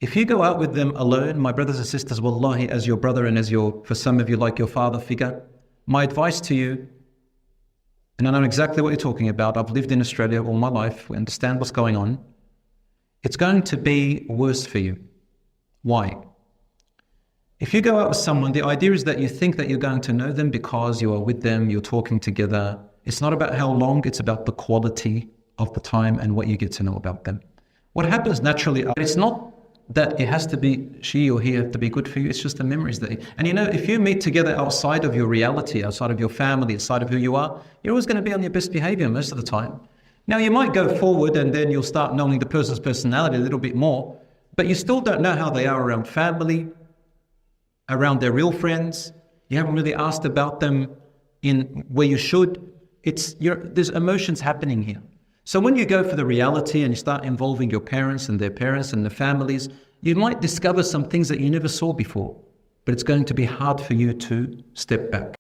If you go out with them alone, my brothers and sisters, wallahi, as your brother and as for some of you, like your father figure, my advice to you, and I know exactly what you're talking about. I've lived in Australia all my life. We understand what's going on. It's going to be worse for you. Why? If you go out with someone, the idea is that you think that you're going to know them because you are with them, you're talking together. It's not about how long, it's about the quality of the time and what you get to know about them. What happens naturally, it's not that it has to be she or he have to be good for you, it's just the memories that and you know, if you meet together outside of your reality, outside of your family, outside of who you are, you're always going to be on your best behavior most of the time. Now you might go forward and then you'll start knowing the person's personality a little bit more, but you still don't know how they are around family, around their real friends. You haven't really asked about them in where you should. There's emotions happening here. So when you go for the reality and you start involving your parents and their families, you might discover some things that you never saw before, but it's going to be hard for you to step back.